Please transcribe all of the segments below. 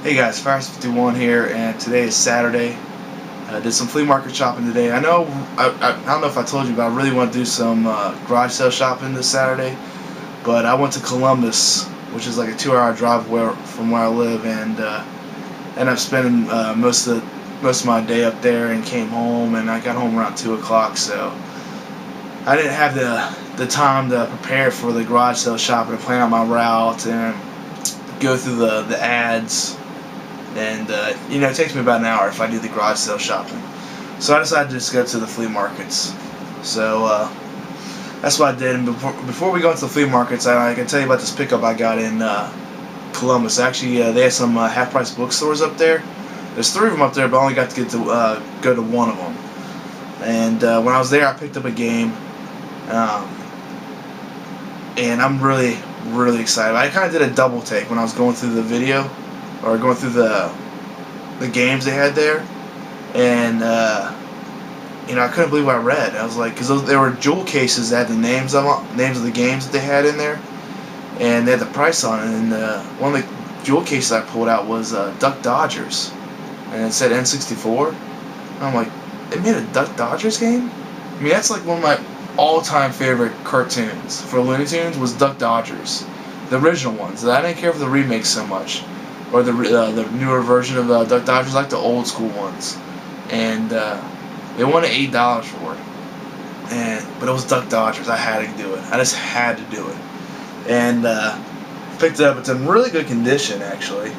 Hey guys, Fires51 here, and today is Saturday. I did some flea market shopping today. I don't know if I told you, but I really want to do some garage sale shopping this Saturday. But I went to Columbus, which is like a 2-hour drive from where I live, and ended up spending most of my day up there, and came home, and I got home around 2 o'clock. So I didn't have the time to prepare for the garage sale shopping and plan out my route and go through the ads. And it takes me about an hour if I do the garage sale shopping. So I decided to just go to the flea markets. So that's what I did. And before we go into the flea markets, I can tell you about this pickup I got in Columbus. Actually, they had some half-price bookstores up there. There's 3 of them up there, but I only got to go to one of them. And when I was there, I picked up a game, and I'm really excited. I kind of did a double take when I was going through the video, or going through the games they had there, and I couldn't believe what I read. I was like, because there were jewel cases that had the names of the games that they had in there, and they had the price on it. And one of the jewel cases I pulled out was Duck Dodgers, and it said N64. And I'm like, they made a Duck Dodgers game? I mean, that's like one of my all-time favorite cartoons for Looney Tunes was Duck Dodgers, the original ones. I didn't care for the remakes so much, or the newer version of Duck Dodgers, like the old school ones. And they wanted $8 for it, but it was Duck Dodgers. I had to do it. I just had to do it, and picked it up. It's in really good condition, actually.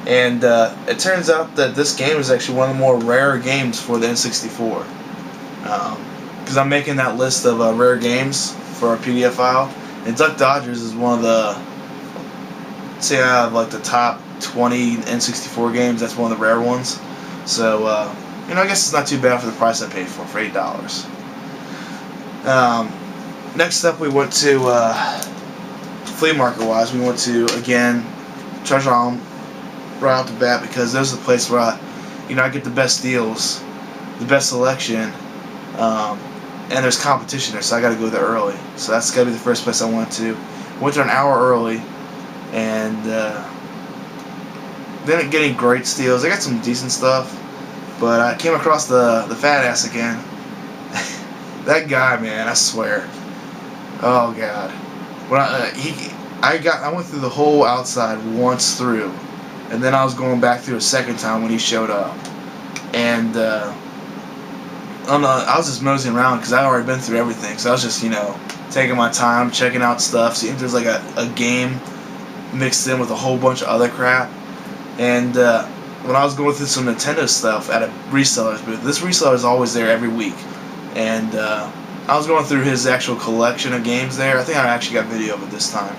And it turns out that this game is actually one of the more rare games for the N64. Because I'm making that list of rare games for our PDF file, and Duck Dodgers is one of the, say I have like the top 20 N64 games, that's one of the rare ones. So, I guess it's not too bad for the price I paid for $8. Next up, we went to, flea market wise, we went to, again, Treasure Island right off the bat, because this is the place where I get the best deals, the best selection, and there's competition there, so I gotta go there early. So that's gotta be the first place I went to. Went there an hour early, and didn't get any great steals. I got some decent stuff, but I came across the fat ass again. That guy, man, I swear. Oh God. When I went through the whole outside once through, and then I was going back through a second time when he showed up, and I was just moseying around because I'd already been through everything. So I was just taking my time, checking out stuff, seeing if there's like a game mixed in with a whole bunch of other crap. And when I was going through some Nintendo stuff at a reseller's booth, this reseller is always there every week, and I was going through his actual collection of games there. I think I actually got video of it this time.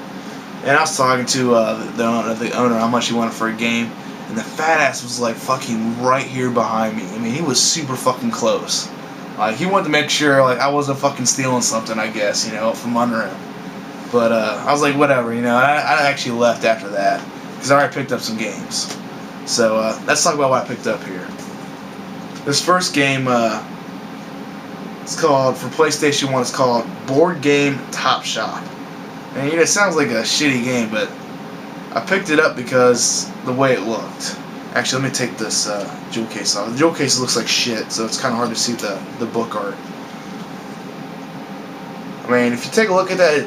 And I was talking to the owner how much he wanted for a game, and the fat ass was like fucking right here behind me. I mean, he was super fucking close. Like, he wanted to make sure like I wasn't fucking stealing something, I guess, from under him. But I was like, whatever, I actually left after that, because I already picked up some games. So let's talk about what I picked up here. This first game, it's called, for PlayStation 1, it's called Board Game Top Shop. And it sounds like a shitty game, but I picked it up because the way it looked. Actually, let me take this jewel case off. The jewel case looks like shit, so it's kind of hard to see the book art. I mean, if you take a look at that,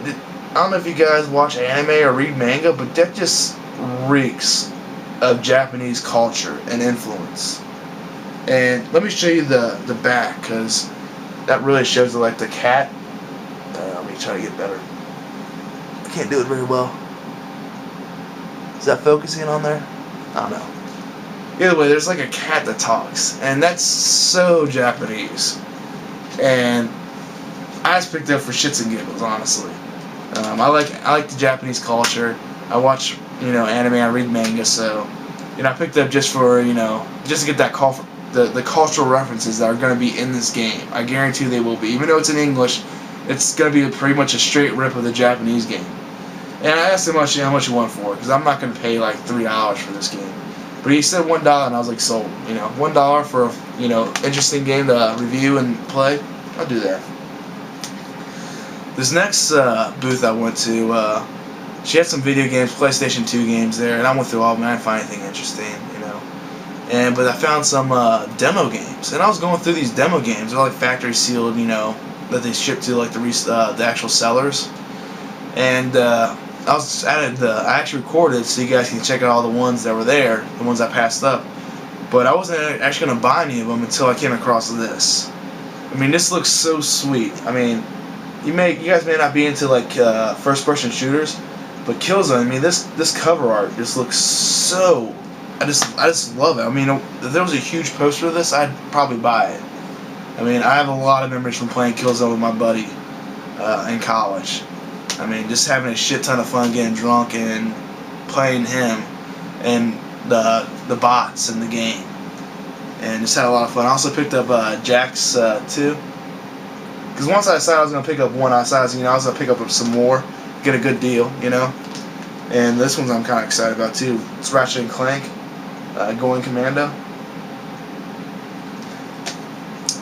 I don't know if you guys watch anime or read manga, but that just reeks of Japanese culture and influence. And let me show you the back, because that really shows like the cat. Let me try to get better. I can't do it very well. Is that focusing on there? I don't know. Either way, there's like a cat that talks, and that's so Japanese. And I just picked it up for shits and giggles, honestly. I like the Japanese culture. I watch anime, I read manga, so I picked it up just for just to get that the cultural references that are going to be in this game. I guarantee they will be, even though it's in English. It's going to be pretty much a straight rip of the Japanese game. And I asked him how much he wanted for it, because I'm not going to pay like $3 for this game. But he said $1, and I was like, sold. $1 for interesting game to review and play. I'll do that. This next booth I went to, She had some video games, PlayStation 2 games there, and I went through all of them. I didn't find anything interesting, you know. But I found some demo games, and I was going through these demo games. They're like factory sealed, you know, that they ship to like the actual sellers. And I actually recorded so you guys can check out all the ones that were there, the ones I passed up. But I wasn't actually gonna buy any of them until I came across this. I mean, this looks so sweet. I mean, you guys may not be into like first-person shooters, but Killzone. I mean, this cover art just looks so. I just love it. I mean, if there was a huge poster of this, I'd probably buy it. I mean, I have a lot of memories from playing Killzone with my buddy in college. I mean, just having a shit ton of fun getting drunk and playing him and the bots in the game, and just had a lot of fun. I also picked up Jax 2, because once I decided I was gonna pick up one, I decided I was gonna pick up some more, get a good deal, you know. And this one I'm kind of excited about too. It's Ratchet and Clank, Going Commando.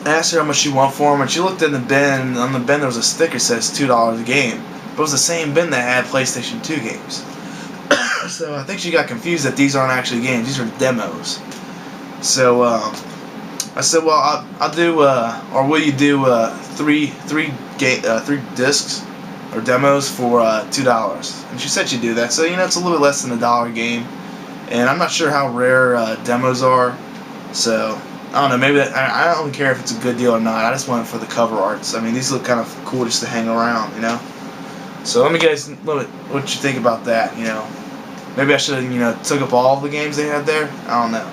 I asked her how much she want for them, and she looked in the bin, and on the bin there was a sticker that says $2 a game. But it was the same bin that had PlayStation 2 games. So I think she got confused that these aren't actually games, these are demos. So I said, well, I'll do, or will you do three discs or demos for $2? And she said she'd do that. So, you know, it's a little bit less than $1 a game. And I'm not sure how rare demos are. So, I don't know, maybe I don't care if it's a good deal or not. I just want it for the cover arts. I mean, these look kind of cool just to hang around, you know. So let me guys know what you think about that, you know. Maybe I should have, you know, took up all the games they had there. I don't know.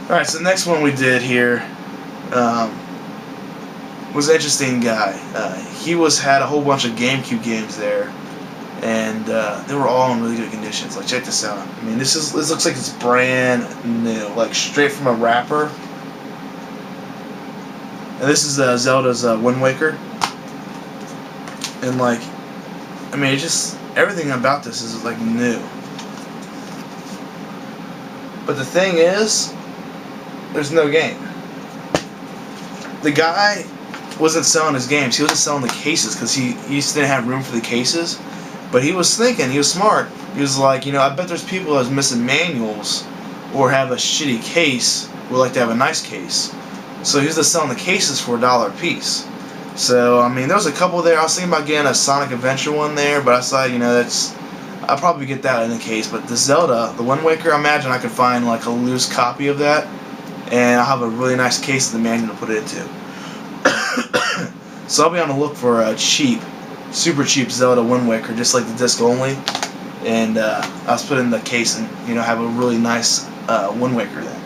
Alright, so the next one we did here was an interesting guy. He had a whole bunch of GameCube games there, and they were all in really good conditions. Like, check this out. I mean, this looks like it's brand new, like straight from a wrapper. And this is Zelda's Wind Waker. And like, I mean, it's just everything about this is like new. But the thing is, there's no game. The guy wasn't selling his games. He wasn't selling the cases because he just didn't have room for the cases. But he was thinking, he was smart. He was like, you know, I bet there's people that's missing manuals or have a shitty case who would like to have a nice case. So he was just selling the cases for $1 a piece. So, I mean, there was a couple there. I was thinking about getting a Sonic Adventure one there, but I decided, you know, I'll probably get that in the case. But the Zelda, the Wind Waker, I imagine I could find like a loose copy of that, and I'll have a really nice case of the manual to put it into. So I'll be on the look for a cheap, super cheap Zelda Wind Waker, just like the disc only, and I'll put it in the case and, you know, have a really nice Wind Waker then.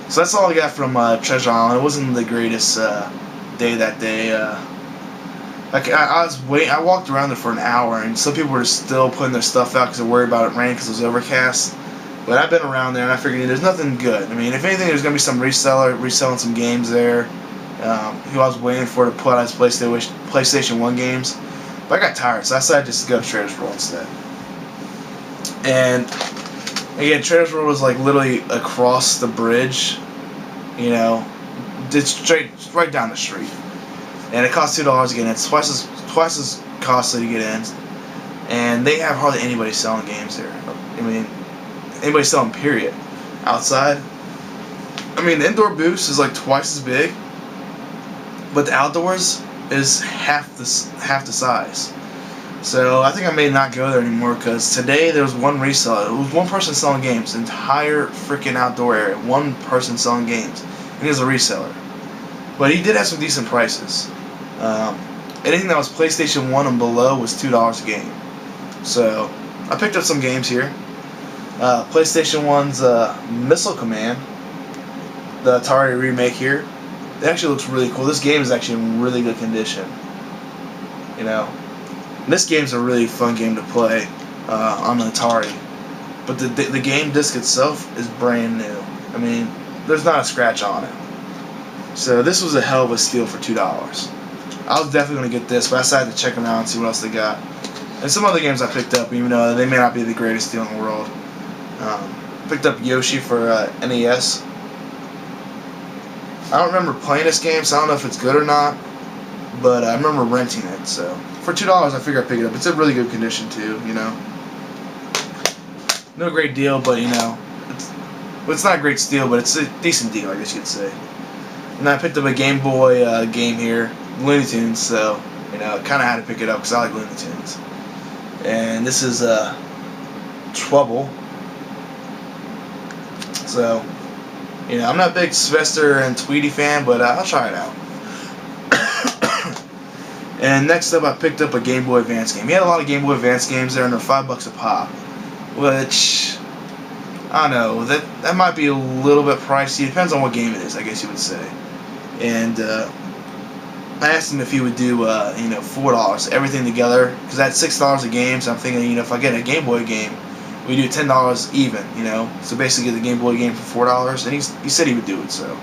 So that's all I got from Treasure Island. It wasn't the greatest day that day. I was waiting. I walked around there for an hour, and some people were still putting their stuff out because they're worried about it raining because it was overcast. But I've been around there, and I figured there's nothing good. I mean, if anything, there's gonna be some reseller reselling some games there. Who I was waiting for to put on his PlayStation 1 games. But I got tired, so I decided just to go to Trader's World instead. And again, Trader's World was like literally across the bridge, you know, it's right down the street. And it costs $2 to get in. It's twice as costly to get in. And they have hardly anybody selling games there. I mean, anybody selling, period. Outside, I mean, the indoor booth is like twice as big, but the outdoors is half the size. So I think I may not go there anymore because today there was one reseller. It was one person selling games. The entire freaking outdoor area. One person selling games. And he was a reseller. But he did have some decent prices. Anything that was PlayStation 1 and below was $2 a game. So I picked up some games here. PlayStation 1's Missile Command. The Atari remake here. It actually looks really cool. This game is actually in really good condition. You know, this game's a really fun game to play on the Atari. But the game disc itself is brand new. I mean, there's not a scratch on it. So this was a hell of a steal for $2. I was definitely going to get this, but I decided to check them out and see what else they got. And some other games I picked up, even though they may not be the greatest deal in the world. Picked up Yoshi for NES. I don't remember playing this game, so I don't know if it's good or not. but I remember renting it. So for $2, I figure I'd pick it up. It's in really good condition too. You know, no great deal, but you know, it's not a great steal, but it's a decent deal, I guess you could say. And I picked up a Game Boy game here, Looney Tunes. So you know, kind of had to pick it up because I like Looney Tunes. And this is Trouble. So, you know, I'm not a big Sylvester and Tweety fan, but I'll try it out. And next up, I picked up a Game Boy Advance game. He had a lot of Game Boy Advance games there, and they're $5 a pop. Which, I don't know, that might be a little bit pricey. It depends on what game it is, I guess you would say. And I asked him if he would do, you know, $4, everything together, because that's $6 a game. So I'm thinking, you know, if I get a Game Boy game, we do $10 even, you know. So basically, get the Game Boy game for $4, and he said he would do it. So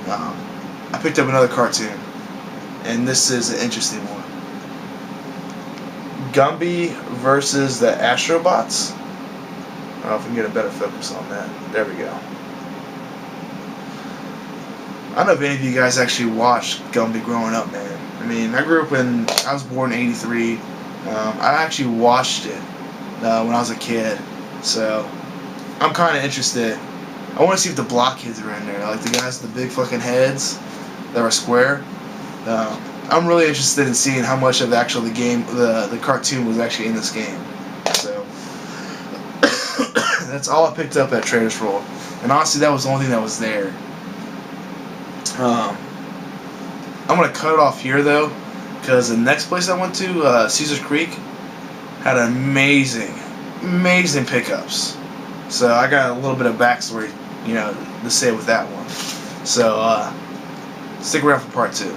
I picked up another cartoon, and this is an interesting one. Gumby versus the Astrobots. I don't know if we can get a better focus on that. There we go. I don't know if any of you guys actually watched Gumby growing up, man. I mean, I was born in '83. I actually watched it when I was a kid. So, I'm kind of interested. I want to see if the block kids are in there. Like the guys with the big fucking heads that are square. I'm really interested in seeing how much of the game, the cartoon was actually in this game. So, that's all I picked up at Trader's World. And honestly, that was the only thing that was there. I'm going to cut it off here, though, because the next place I went to, Caesars Creek, had amazing pickups. So I got a little bit of backstory, you know, to say with that one. So stick around for part 2.